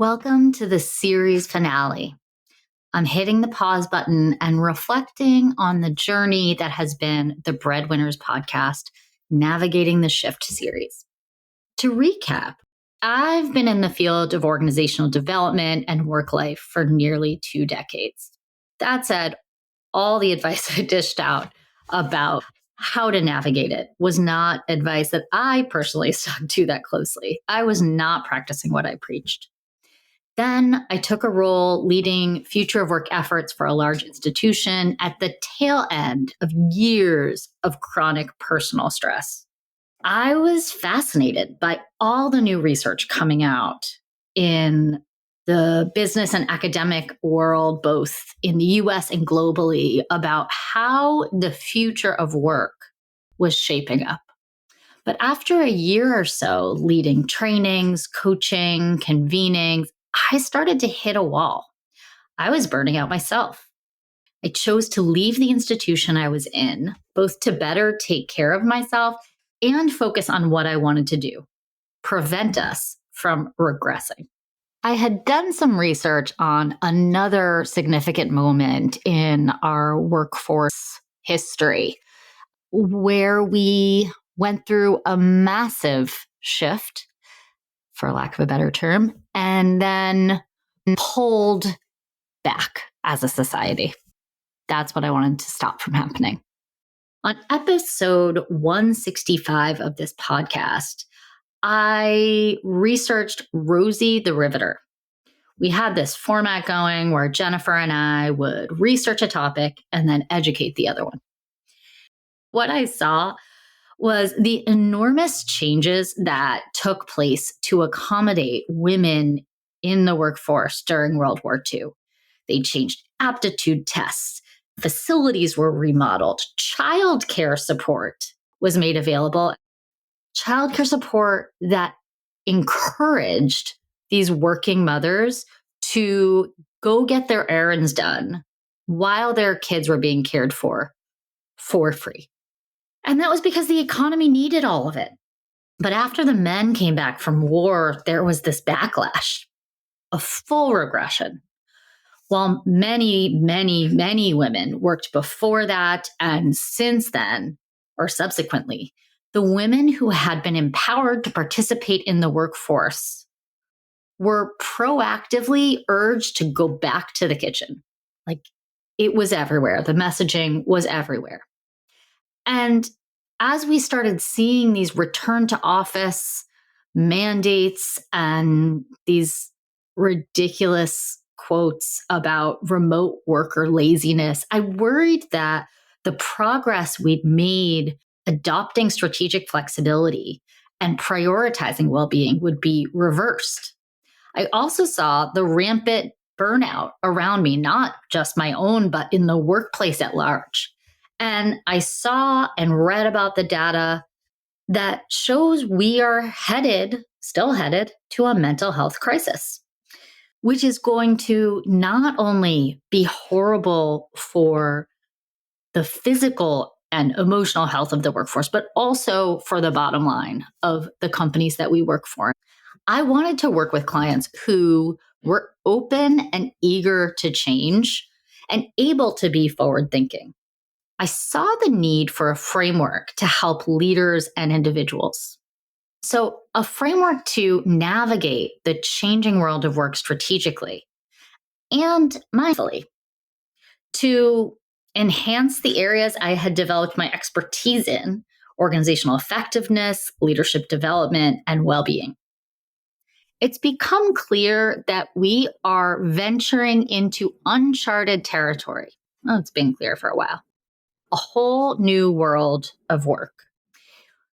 Welcome to the series finale. I'm hitting the pause button and reflecting on the journey that has been the Breadwinners podcast, Navigating the Shift series. To recap, I've been in the field of organizational development and work life for nearly 2 decades. That said, all the advice I dished out about how to navigate it was not advice that I personally stuck to that closely. I was not practicing what I preached. Then I took a role leading future of work efforts for a large institution at the tail end of years of chronic personal stress. I was fascinated by all the new research coming out in the business and academic world, both in the US and globally, about how the future of work was shaping up. But after a year or so leading trainings, coaching, convenings, I started to hit a wall. I was burning out myself. I chose to leave the institution I was in, both to better take care of myself and focus on what I wanted to do, prevent us from regressing. I had done some research on another significant moment in our workforce history where we went through a massive shift, for lack of a better term, and then pulled back as a society. That's what I wanted to stop from happening. On episode 165 of this podcast, I researched Rosie the Riveter. We had this format going where Jennifer and I would research a topic and then educate the other one. What I saw was the enormous changes that took place to accommodate women in the workforce during World War II. They changed aptitude tests, facilities were remodeled, childcare support was made available, childcare support that encouraged these working mothers to go get their errands done while their kids were being cared for free. And that was because the economy needed all of it. But after the men came back from war, there was this backlash, a full regression. While many women worked before that and since then, or subsequently, the women who had been empowered to participate in the workforce were proactively urged to go back to the kitchen. Like, it was everywhere. The messaging was everywhere. And as we started seeing these return to office mandates and these ridiculous quotes about remote worker laziness, I worried that the progress we'd made adopting strategic flexibility and prioritizing well-being would be reversed. I also saw the rampant burnout around me, not just my own, but in the workplace at large. And I saw and read about the data that shows we are still headed to a mental health crisis, which is going to not only be horrible for the physical and emotional health of the workforce, but also for the bottom line of the companies that we work for. I wanted to work with clients who were open and eager to change and able to be forward thinking. I saw the need for a framework to help leaders and individuals. So, a framework to navigate the changing world of work strategically and mindfully, to enhance the areas I had developed my expertise in: organizational effectiveness, leadership development, and well-being. It's become clear that we are venturing into uncharted territory. Well, it's been clear for a while. A whole new world of work.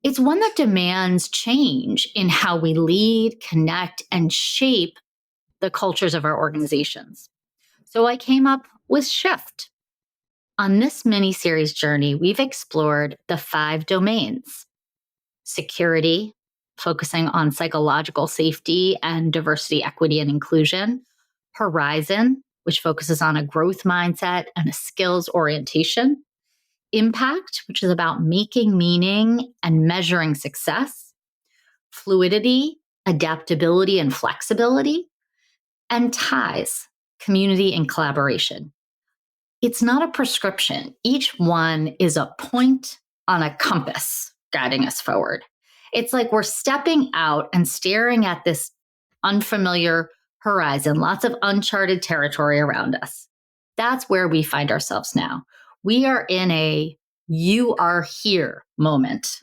It's one that demands change in how we lead, connect, and shape the cultures of our organizations. So I came up with Shift. On this mini-series journey, we've explored the 5 domains: security, focusing on psychological safety and diversity, equity, and inclusion; horizon, which focuses on a growth mindset and a skills orientation; impact, which is about making meaning and measuring success; fluidity, adaptability and flexibility; and ties, community and collaboration. It's not a prescription. Each one is a point on a compass guiding us forward. It's like we're stepping out and staring at this unfamiliar horizon, lots of uncharted territory around us. That's where we find ourselves now. We are in a you are here moment.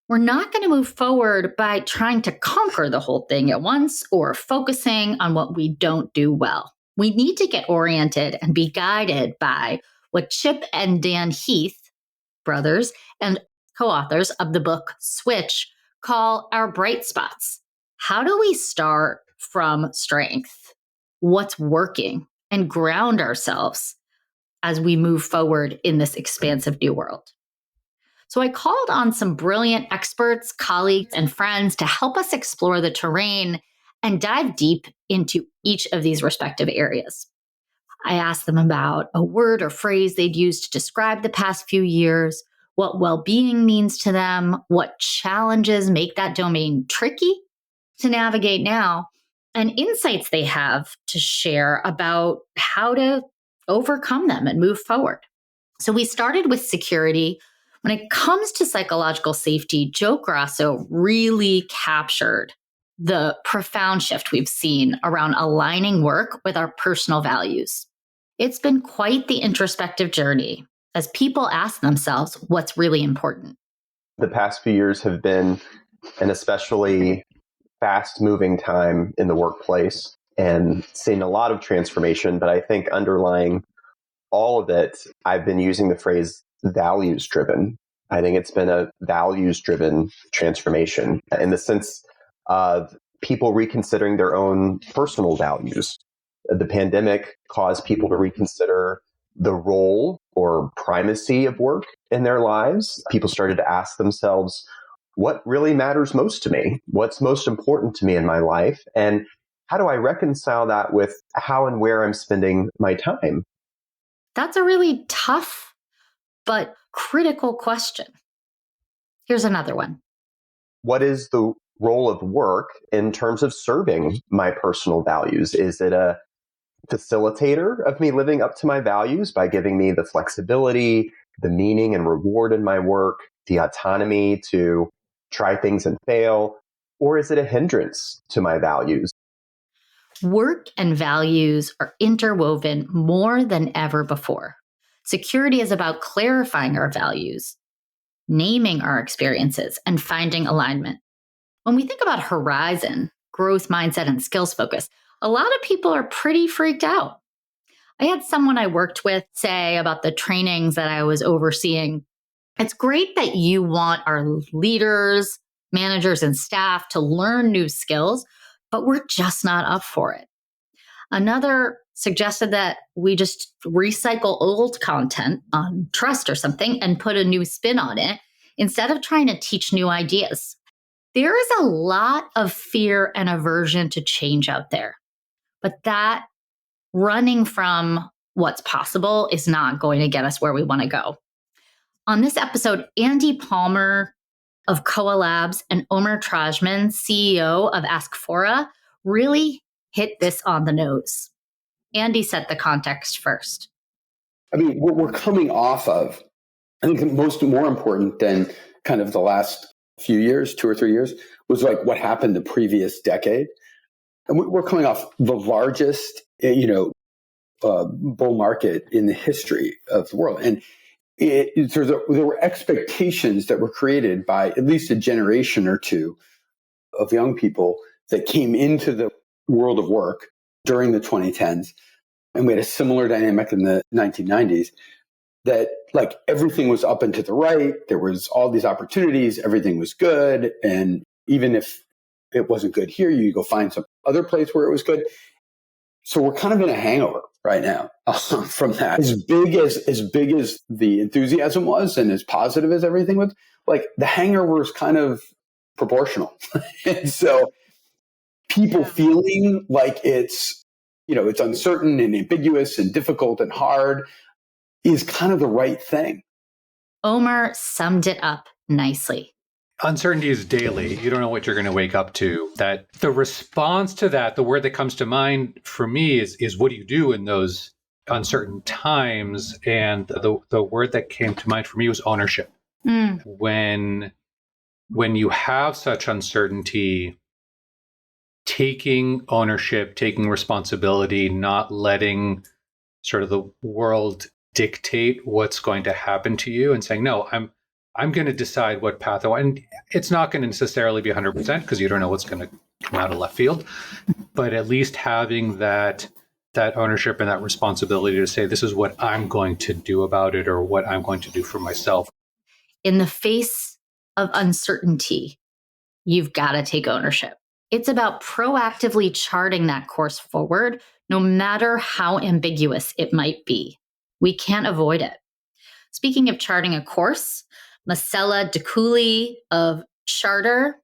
We're not going to move forward by trying to conquer the whole thing at once or focusing on what we don't do well. We need to get oriented and be guided by what Chip and Dan Heath, brothers and co authors of the book Switch, call our bright spots. How do we start from strength? What's working and ground ourselves as we move forward in this expansive new world? So I called on some brilliant experts, colleagues, and friends to help us explore the terrain and dive deep into each of these respective areas. I asked them about a word or phrase they'd used to describe the past few years, what well-being means to them, what challenges make that domain tricky to navigate now, and insights they have to share about how to overcome them and move forward. So we started with security. When it comes to psychological safety, Joe Grasso really captured the profound shift we've seen around aligning work with our personal values. It's been quite the introspective journey as people ask themselves what's really important. The past few years have been an especially fast-moving time in the workplace and seen a lot of transformation, but I think underlying all of it, I've been using the phrase values-driven. I think it's been a values-driven transformation in the sense of people reconsidering their own personal values. The pandemic caused people to reconsider the role or primacy of work in their lives. People started to ask themselves, what really matters most to me? What's most important to me in my life? And how do I reconcile that with how and where I'm spending my time? That's a really tough but critical question. Here's another one. What is the role of work in terms of serving my personal values? Is it a facilitator of me living up to my values by giving me the flexibility, the meaning and reward in my work, the autonomy to try things and fail? Or is it a hindrance to my values? Work and values are interwoven more than ever before. Security is about clarifying our values, naming our experiences, and finding alignment. When we think about horizon, growth mindset, and skills focus, a lot of people are pretty freaked out. I had someone I worked with say about the trainings that I was overseeing, it's great that you want our leaders, managers, and staff to learn new skills, but we're just not up for it. Another suggested that we just recycle old content on trust or something and put a new spin on it instead of trying to teach new ideas. There is a lot of fear and aversion to change out there, but that running from what's possible is not going to get us where we want to go. On this episode, Andy Palmer of Koa Labs and Omer Trajman, CEO of Askfora, really hit this on the nose. Andy set the context first. I mean, we're coming off of, I think more important than kind of the last few years, 2 or 3 years, was like what happened the previous decade. And we're coming off the largest, bull market in the history of the world. And there were expectations that were created by at least a generation or two of young people that came into the world of work during the 2010s. And we had a similar dynamic in the 1990s that like everything was up and to the right. There was all these opportunities. Everything was good. And even if it wasn't good here, you go find some other place where it was good. So we're kind of in a hangover right now from that. As big as the enthusiasm was and as positive as everything was, like the hangover is kind of proportional. And so people feeling like it's uncertain and ambiguous and difficult and hard is kind of the right thing. Omer summed it up nicely. Uncertainty is daily. You don't know what you're going to wake up to. That the response to that, the word that comes to mind for me is what do you do in those uncertain times? And the word that came to mind for me was ownership. Mm. When you have such uncertainty, taking ownership, taking responsibility, not letting sort of the world dictate what's going to happen to you, and saying, no, I'm going to decide what path I want. And it's not going to necessarily be 100% because you don't know what's going to come out of left field, but at least having that ownership and that responsibility to say, this is what I'm going to do about it, or what I'm going to do for myself. In the face of uncertainty, you've got to take ownership. It's about proactively charting that course forward, no matter how ambiguous it might be. We can't avoid it. Speaking of charting a course, Marcella DeCooley of Charter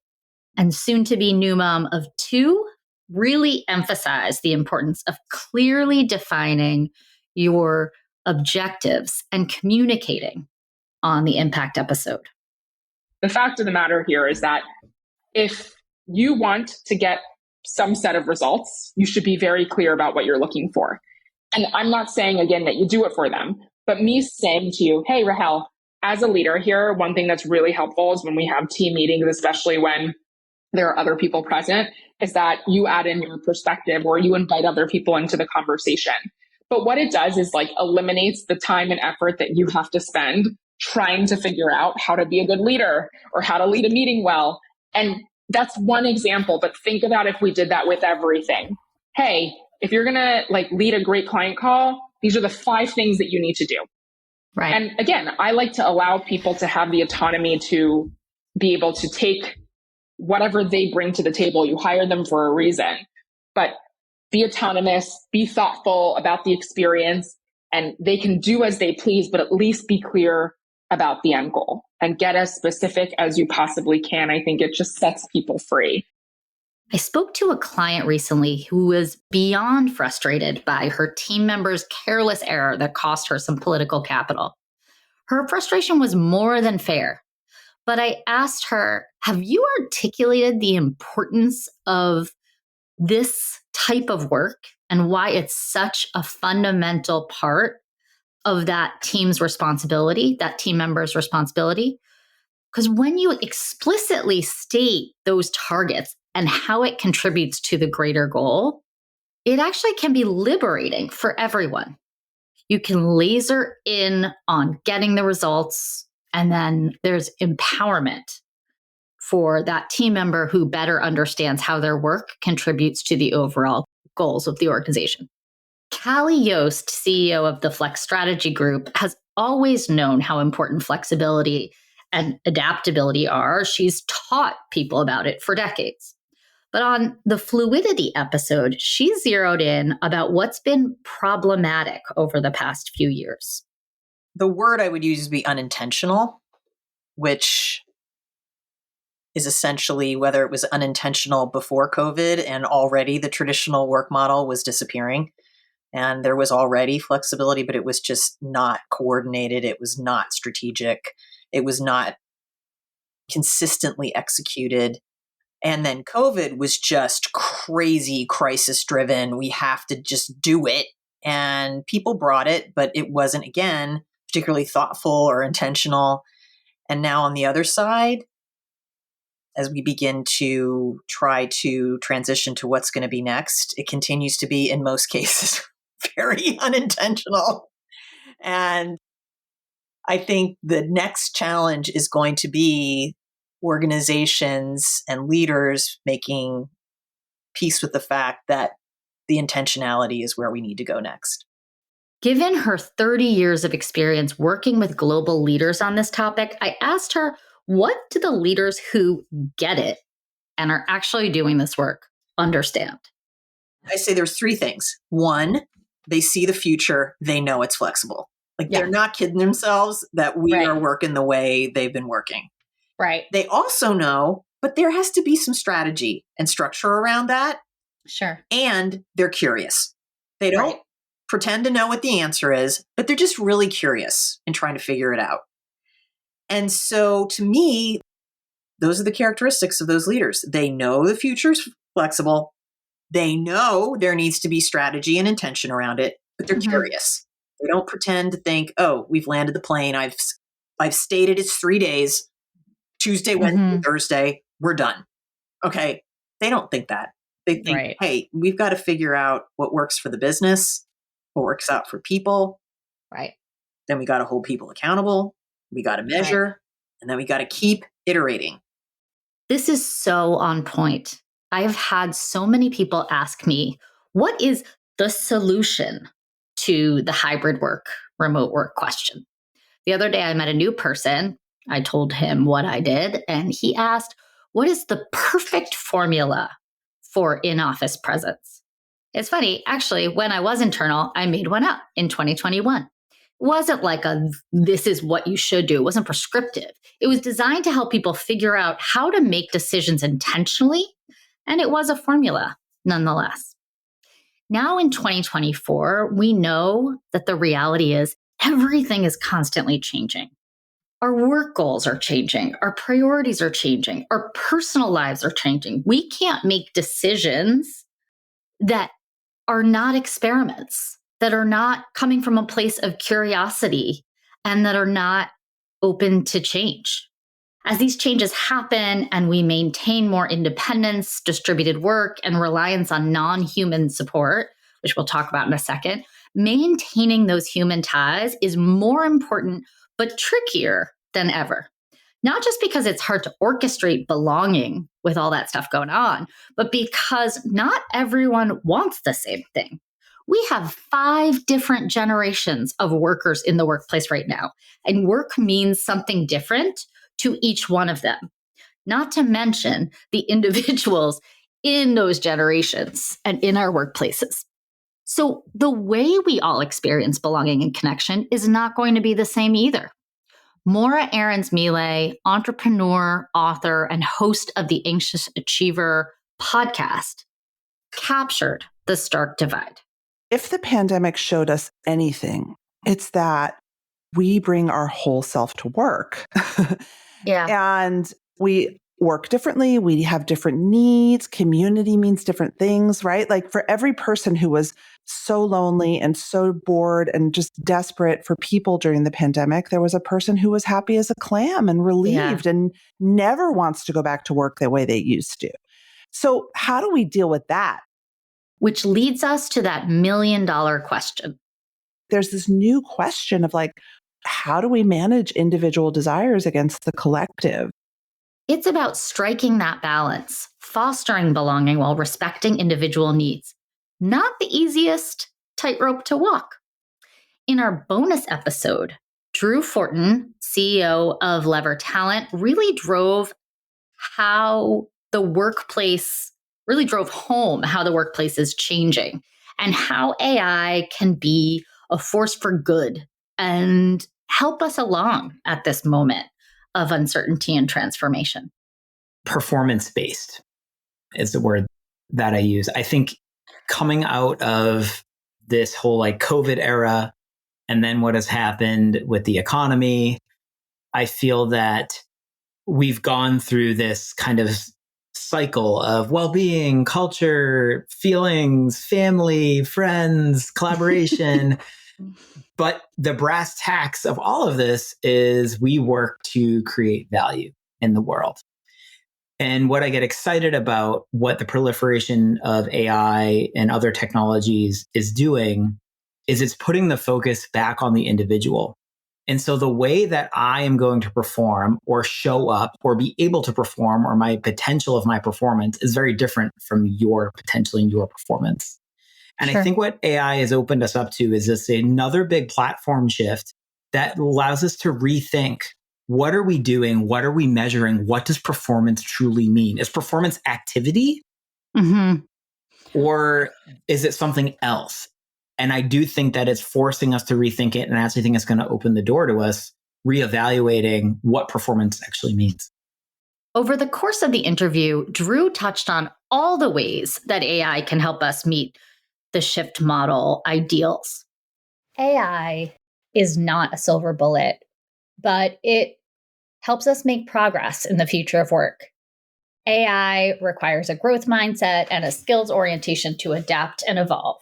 and soon to be new mom of 2 really emphasize the importance of clearly defining your objectives and communicating on the impact episode. The fact of the matter here is that if you want to get some set of results, you should be very clear about what you're looking for. And I'm not saying, again, that you do it for them, but me saying to you, hey, Rachael, as a leader here, one thing that's really helpful is when we have team meetings, especially when there are other people present, is that you add in your perspective or you invite other people into the conversation. But what it does is like eliminates the time and effort that you have to spend trying to figure out how to be a good leader or how to lead a meeting well. And that's one example, but think about if we did that with everything. Hey, if you're going to like lead a great client call, these are the 5 things that you need to do. Right. And again, I like to allow people to have the autonomy to be able to take whatever they bring to the table. You hire them for a reason, but be autonomous, be thoughtful about the experience, and they can do as they please, but at least be clear about the end goal and get as specific as you possibly can. I think it just sets people free. I spoke to a client recently who was beyond frustrated by her team member's careless error that cost her some political capital. Her frustration was more than fair, but I asked her, have you articulated the importance of this type of work and why it's such a fundamental part of that team's responsibility, that team member's responsibility? Because when you explicitly state those targets and how it contributes to the greater goal, it actually can be liberating for everyone. You can laser in on getting the results, and then there's empowerment for that team member who better understands how their work contributes to the overall goals of the organization. Callie Yost, CEO of the Flex Strategy Group, has always known how important flexibility and adaptability are. She's taught people about it for decades. But on the Fluidity episode, she zeroed in about what's been problematic over the past few years. The word I would use would be unintentional, which is essentially whether it was unintentional before COVID and already the traditional work model was disappearing. And there was already flexibility, but it was just not coordinated. It was not strategic. It was not consistently executed. And then COVID was just crazy crisis driven. We have to just do it. And people brought it, but it wasn't, again, particularly thoughtful or intentional. And now on the other side, as we begin to try to transition to what's going to be next, it continues to be, in most cases, very unintentional. And I think the next challenge is going to be organizations and leaders making peace with the fact that the intentionality is where we need to go next. Given her 30 years of experience working with global leaders on this topic, I asked her, what do the leaders who get it and are actually doing this work understand? I say there's 3 things. 1, they see the future. They know it's flexible. They're not kidding themselves that we are working the way they've been working. Right. They also know, but there has to be some strategy and structure around that. Sure. And they're curious. They don't pretend to know what the answer is, but they're just really curious and trying to figure it out. And so to me, Those are the characteristics of those leaders. They know the future's flexible. They know there needs to be strategy and intention around it, but they're curious. They don't pretend to think, oh, we've landed the plane. I've stated it's 3 days, Tuesday, Wednesday, Thursday, we're done. Okay. They don't think that. They think, hey, we've got to figure out what works for the business, what works out for people. Right. Then we got to hold people accountable. We got to measure, and then we got to keep iterating. This is so on point. I have had so many people ask me, what is the solution to the hybrid work, remote work question? The other day, I met a new person. I told him what I did, and he asked, what is the perfect formula for in-office presence? It's funny, actually, when I was internal, I made one up in 2021. It wasn't like this is what you should do. It wasn't prescriptive. It was designed to help people figure out how to make decisions intentionally, and it was a formula nonetheless. Now in 2024, we know that the reality is everything is constantly changing. Our work goals are changing. Our priorities are changing. Our personal lives are changing. We can't make decisions that are not experiments, that are not coming from a place of curiosity, and that are not open to change. As these changes happen and we maintain more independence, distributed work, and reliance on non-human support, which we'll talk about in a second, maintaining those human ties is more important but trickier than ever. Not just because it's hard to orchestrate belonging with all that stuff going on, but because not everyone wants the same thing. We have 5 different generations of workers in the workplace right now, and work means something different to each one of them, not to mention the individuals in those generations and in our workplaces. So the way we all experience belonging and connection is not going to be the same either. Maura Aarons-Mele, entrepreneur, author, and host of the Anxious Achiever podcast, captured the stark divide. If the pandemic showed us anything, it's that we bring our whole self to work. And we work differently. We have different needs. Community means different things, right? Like for every person who was so lonely and so bored and just desperate for people during the pandemic, there was a person who was happy as a clam and relieved and never wants to go back to work the way they used to. So how do we deal with that? Which leads us to that $1 million question. There's this new question of like, how do we manage individual desires against the collective? It's about striking that balance, fostering belonging while respecting individual needs. Not the easiest tightrope to walk. In our bonus episode, Drew Fortin, CEO of Lever Talent, really drove home how the workplace is changing and how AI can be a force for good and help us along at this moment of uncertainty and transformation. Performance-based is the word that I use. I think coming out of this whole like COVID era and then what has happened with the economy, I feel that we've gone through this kind of cycle of well-being, culture, feelings, family, friends, collaboration. But the brass tacks of all of this is we work to create value in the world. And what I get excited about what the proliferation of AI and other technologies is doing is it's putting the focus back on the individual. And so the way that I am going to perform or show up or be able to perform or my potential of my performance is very different from your potential and your performance. And I think what AI has opened us up to is this another big platform shift that allows us to rethink what are we doing? What are we measuring? What does performance truly mean? Is performance activity? Or is it something else? And I do think that it's forcing us to rethink it. And I actually think it's going to open the door to us reevaluating what performance actually means. Over the course of the interview, Drew touched on all the ways that AI can help us meet the shift model ideals. AI is not a silver bullet, but it helps us make progress in the future of work. AI requires a growth mindset and a skills orientation to adapt and evolve,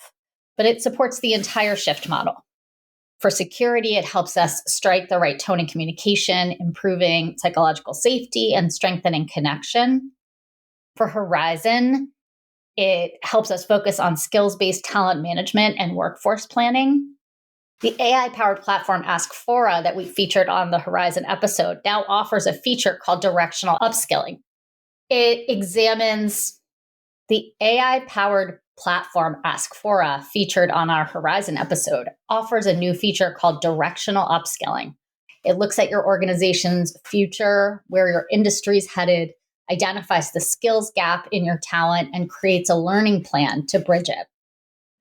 but it supports the entire shift model. For security, it helps us strike the right tone in communication, improving psychological safety and strengthening connection. For Horizon, it helps us focus on skills-based talent management and workforce planning. The AI-powered platform Askfora that we featured on the Horizon episode now offers a feature called directional upskilling. It examines the AI-powered platform Askfora featured on our Horizon episode offers a new feature called directional upskilling. It looks at your organization's future, where your industry's headed, identifies the skills gap in your talent, and creates a learning plan to bridge it.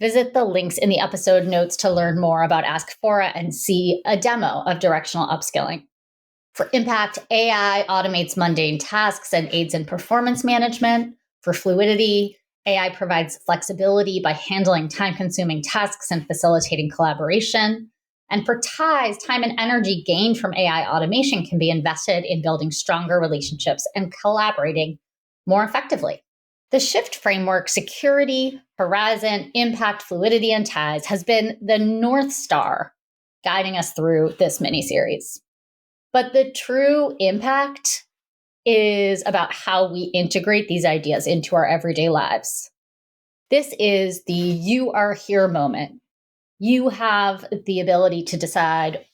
Visit the links in the episode notes to learn more about Askfora and see a demo of directional upskilling. For Impact, AI automates mundane tasks and aids in performance management. For Fluidity, AI provides flexibility by handling time-consuming tasks and facilitating collaboration. And for Ties, time and energy gained from AI automation can be invested in building stronger relationships and collaborating more effectively. The Shift framework, Security, Horizon, Impact, Fluidity, and Ties has been the North Star guiding us through this mini-series. But the true impact is about how we integrate these ideas into our everyday lives. This is the you are here moment. You have the ability to decide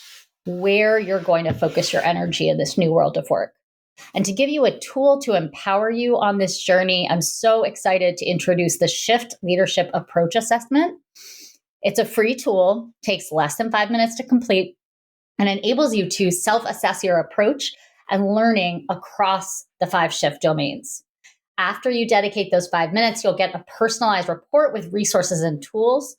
where you're going to focus your energy in this new world of work. And to give you a tool to empower you on this journey, I'm so excited to introduce the Shift Leadership Approach Assessment. It's a free tool, takes less than 5 minutes to complete, and enables you to self-assess your approach and learning across the 5 shift domains. After you dedicate those 5 minutes, you'll get a personalized report with resources and tools.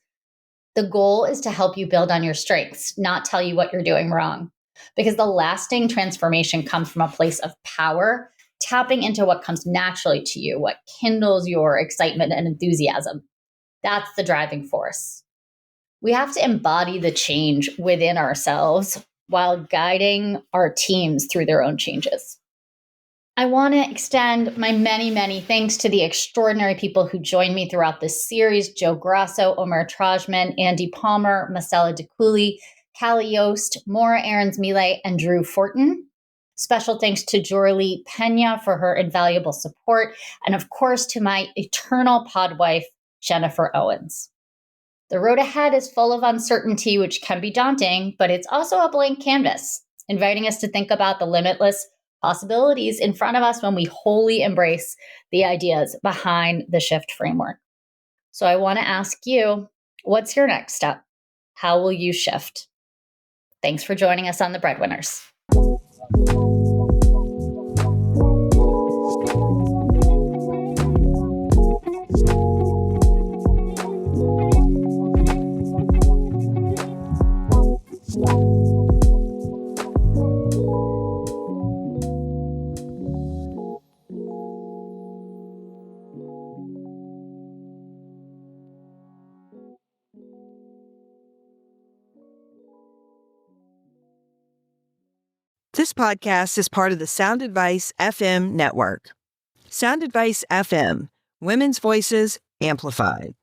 The goal is to help you build on your strengths, not tell you what you're doing wrong. Because the lasting transformation comes from a place of power, tapping into what comes naturally to you, what kindles your excitement and enthusiasm. That's the driving force. We have to embody the change within ourselves while guiding our teams through their own changes. I want to extend my many, many thanks to the extraordinary people who joined me throughout this series: Joe Grasso, Omer Trajman, Andy Palmer, Marcella DeCooley, Callie Yost, Maura Aarons-Mile, and Drew Fortin. Special thanks to Jorli Pena for her invaluable support, and of course to my eternal pod wife, Jennifer Owens. The road ahead is full of uncertainty, which can be daunting, but it's also a blank canvas, inviting us to think about the limitless possibilities in front of us when we wholly embrace the ideas behind the Shift framework. So I want to ask you, what's your next step? How will you shift? Thanks for joining us on The Breadwinners. This podcast is part of the Sound Advice FM network. Sound Advice FM, women's voices amplified.